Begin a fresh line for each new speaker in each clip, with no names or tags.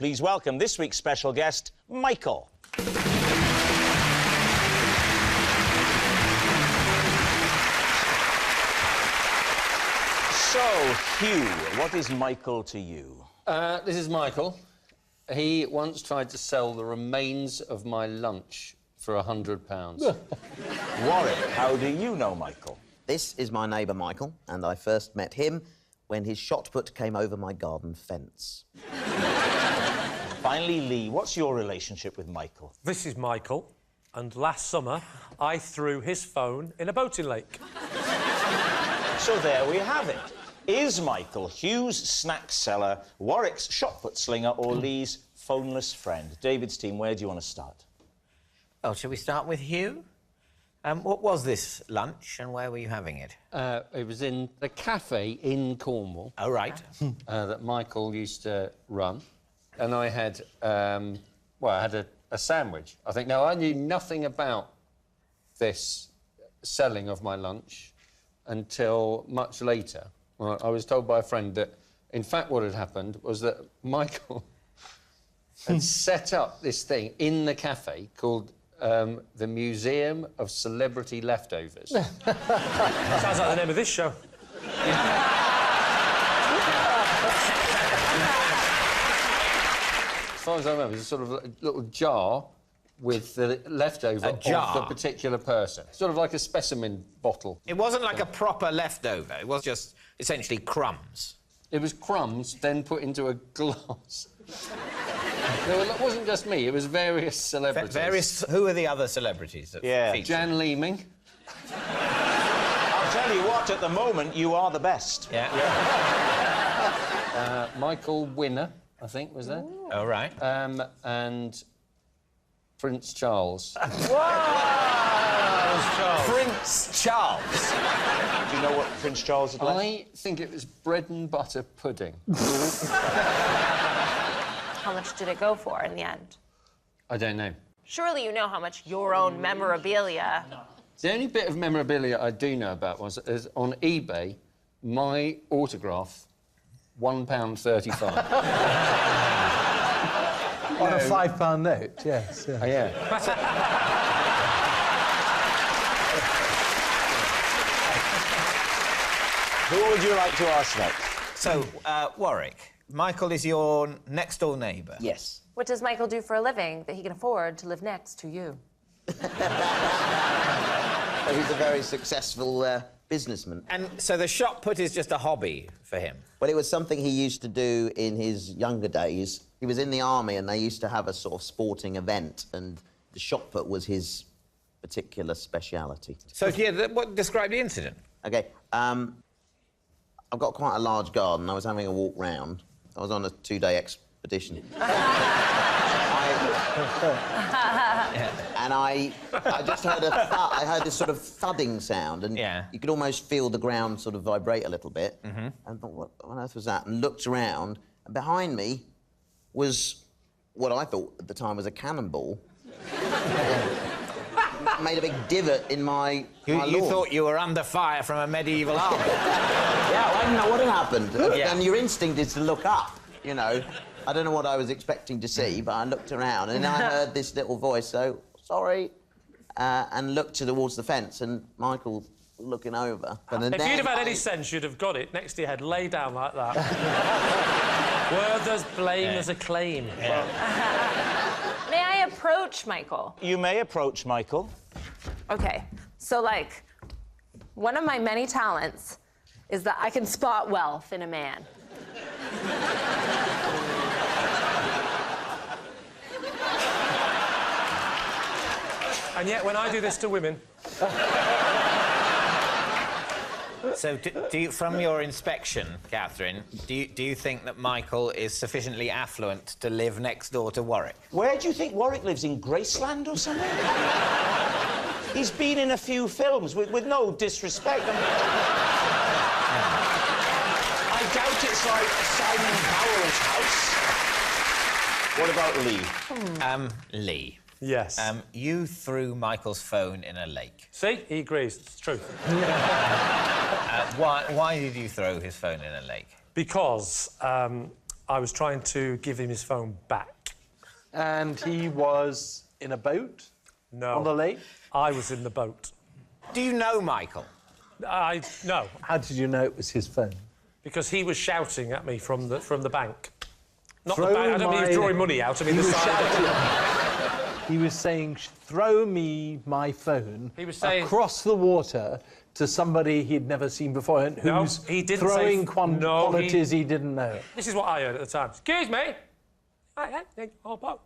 Please welcome this week's special guest, Michael. So, Hugh, what is Michael to you?
This is Michael. He once tried to sell the remains of my lunch for £100.
Warwick, how do you know Michael?
This is my neighbour Michael, and I first met him when his shot put came over my garden fence.
Finally, Lee, what's your relationship with Michael?
This is Michael, and last summer I threw his phone in a boating lake.
So there we have it. Is Michael Hugh's snack seller, Warwick's shot-put slinger, or Lee's phoneless friend? David's team, where do you want to start?
Well, shall we start with Hugh? What was this lunch and where were you having it?
It was in the cafe in Cornwall.
Oh, right.
That Michael used to run. And I had, well, I had a sandwich. I think, now, I knew nothing about this selling of my lunch until much later. Well, I was told by a friend that, in fact, what had happened was that Michael had set up this thing in the cafe called the Museum of Celebrity Leftovers.
Sounds like the name of this show.
As far as I remember, it was a sort of a little jar with the leftover of the particular person. Sort of like a specimen bottle.
It wasn't like a proper leftover. It was just essentially crumbs.
It was crumbs, then put into a glass. No, it wasn't just me, it was various celebrities.
Who are the other celebrities that featured?
Jan Leeming.
I'll tell you what, at the moment, you are the best.
Yeah.
Michael Winner, I think, was there.
Oh, right.
And Prince Charles.
Prince Charles.
Do you know what Prince Charles had left?
I think it was bread and butter pudding.
How much did it go for in the end?
I don't know.
Surely you know how much your own memorabilia...
The only bit of memorabilia I do know about is on eBay, my autograph, £1.35.
On a £5 note, yes.
Oh, yeah.
Who would you like to ask next?
So, Warwick, Michael is your next-door neighbour.
Yes.
What does Michael do for a living that he can afford to live next to you?
He's a very successful businessman.
And so the shot put is just a hobby for him?
Well, it was something he used to do in his younger days. He was in the army and they used to have a sort of sporting event, and the shot put was his particular speciality.
So, yeah, describe the incident.
OK, I've got quite a large garden. I was having a walk round. I was on a 2-day expedition. And I just heard I heard this sort of thudding sound, and you could almost feel the ground sort of vibrate a little bit. And I thought, what on earth was that? And looked around, and behind me was what I thought at the time was a cannonball. Made a big divot in my lawn.
You thought you were under fire from a medieval army?
Yeah, well, I didn't know what had happened. And your instinct is to look up, you know. I don't know what I was expecting to see, but I looked around and I heard this little voice, so, sorry, and looked towards the fence, and Michael looking over. And
if you'd have had any sense, you'd have got it next to your head, lay down like that. Where there's blame, there's a claim.
May I approach Michael?
You may approach Michael.
OK, so, like, one of my many talents is that I can spot wealth in a man.
And yet, when I do this to women...
So, do you, from your inspection, Catherine, do you think that Michael is sufficiently affluent to live next door to Warwick?
Where do you think Warwick lives? In Graceland or something? He's been in a few films, with no disrespect. I doubt it's like Simon Cowell's house. What about Lee?
Lee.
Yes.
You threw Michael's phone in a lake.
See? He agrees. It's true.
Why did you throw his phone in a lake?
Because I I was trying to give him his phone back.
And he was in a boat?
No.
On the lake?
I was in the boat.
Do you know Michael?
No.
How did you know it was his phone?
Because he was shouting at me from the bank. Not
Throw
the bank. I don't mean he was drawing money out. I mean
He
the
was
side.
He was saying, throw me my phone
He was saying-
across the water to somebody he'd never seen before and
No,
who's
he didn't
throwing
say...
quantities he didn't know.
This is what I heard at the time. Excuse me. I think your boat.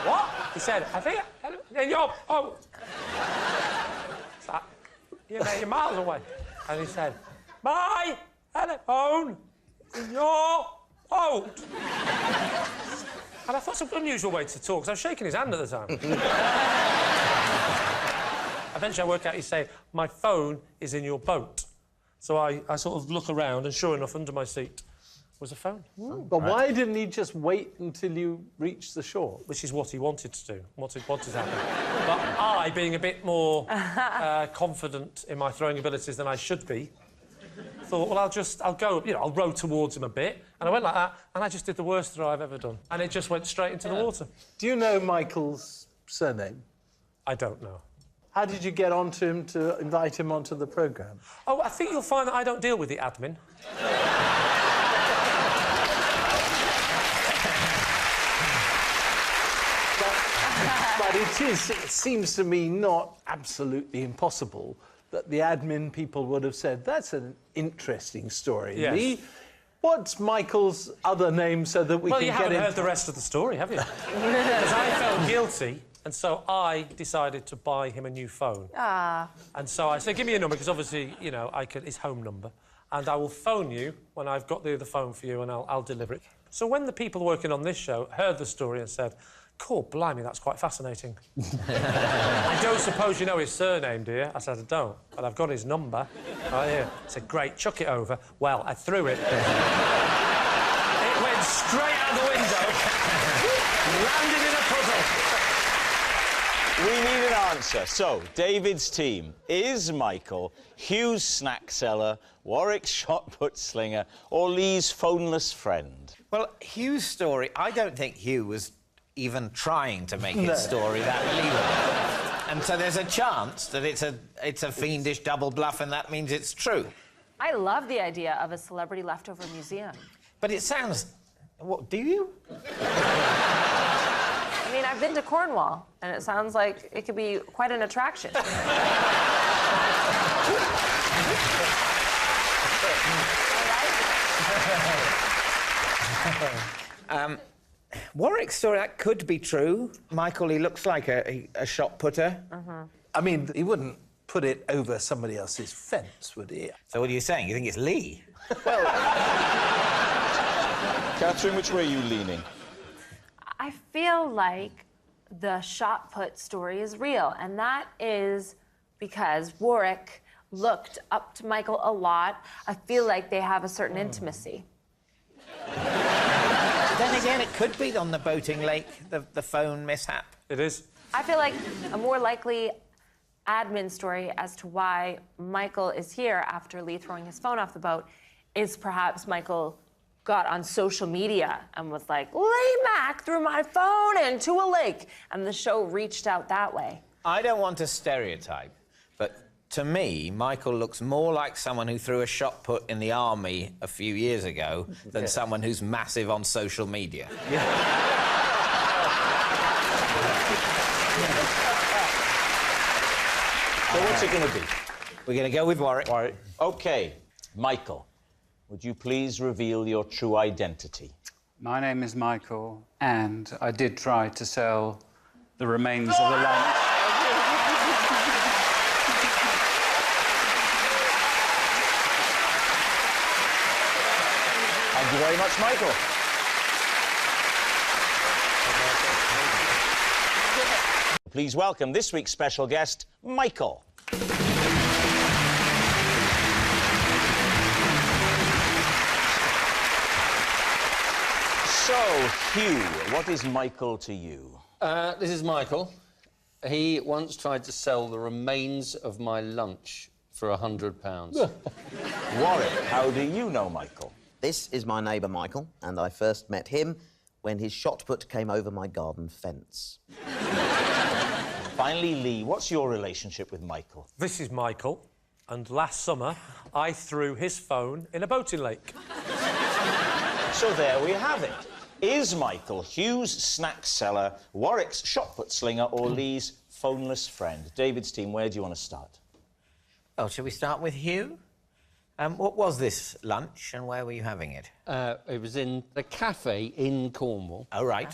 What? He said, I think in your boat. It's like, you're miles away. And he said, my telephone in your boat. And I thought it's an unusual way to talk, because I was shaking his hand at the time. Eventually I work out he's saying, my phone is in your boat. So I sort of look around, and sure enough, under my seat was a phone.
But why didn't he just wait until you reached the shore?
Which is what he wanted to do, what had happened. But I, being a bit more confident in my throwing abilities than I should be, thought, well, I'll go, I'll row towards him a bit. And I went like that, and I just did the worst throw I've ever done. And it just went straight into the water.
Do you know Michael's surname?
I don't know.
How did you get onto him to invite him onto the programme?
Oh, I think you'll find that I don't deal with the admin.
But it seems to me not absolutely impossible that the admin people would have said, that's an interesting story,
Yes.
Lee. What's Michael's other name so that we
Well,
can
you
get
haven't
him...
heard the rest of the story, have you? Because I felt guilty, and so I decided to buy him a new phone. And so I said, give me your number, because obviously, his home number, and I will phone you when I've got the other phone for you, and I'll deliver it. So when the people working on this show heard the story and said, cool, blimey, that's quite fascinating. I don't suppose you know his surname, do you? I said, I don't, but I've got his number. Right here. I said, great, chuck it over. Well, I threw it. It went straight out the window, landed in a puddle.
We need an answer. So, David's team, is Michael Hugh's snack seller, Warwick's shot-put slinger, or Lee's phoneless friend?
Well, Hugh's story, I don't think Hugh was even trying to make his story that believable. And so there's a chance that it's a fiendish double bluff, and that means it's true.
I love the idea of a celebrity leftover museum.
But it sounds... What, do you?
I mean, I've been to Cornwall, and it sounds like it could be quite an attraction.
Warwick's story, that could be true. Michael, he looks like a shot putter.
I mean, he wouldn't put it over somebody else's fence, would he?
So what are you saying? You think it's Lee?
Catherine, which way are you leaning?
I feel like the shot put story is real, and that is because Warwick looked up to Michael a lot. I feel like they have a certain intimacy.
Then again, it could be on the boating lake, the phone mishap.
It is.
I feel like a more likely admin story as to why Michael is here after Lee throwing his phone off the boat is perhaps Michael got on social media and was like, Lee Mack threw my phone into a lake, and the show reached out that way.
I don't want to stereotype, but to me, Michael looks more like someone who threw a shot put in the army a few years ago than someone who's massive on social media.
So what's it going to be?
We're going to go with Warwick.
Warwick. OK, Michael, would you please reveal your true identity?
My name is Michael, and I did try to sell the remains of the lunch.
Thank you very much, Michael. Please welcome this week's special guest, Michael. So, Hugh, what is Michael to you?
This is Michael. He once tried to sell the remains of my lunch for £100.
Warwick, how do you know Michael?
This is my neighbour, Michael, and I first met him when his shot put came over my garden fence.
Finally, Lee, what's your relationship with Michael?
This is Michael, and last summer I threw his phone in a boating lake.
So there we have it. Is Michael Hugh's snack seller, Warwick's shot put slinger, or Lee's phoneless friend? David's team, where do you want to start?
Well, shall we start with Hugh? What was this lunch and where were you having it?
It was in the cafe in Cornwall.
Oh, right.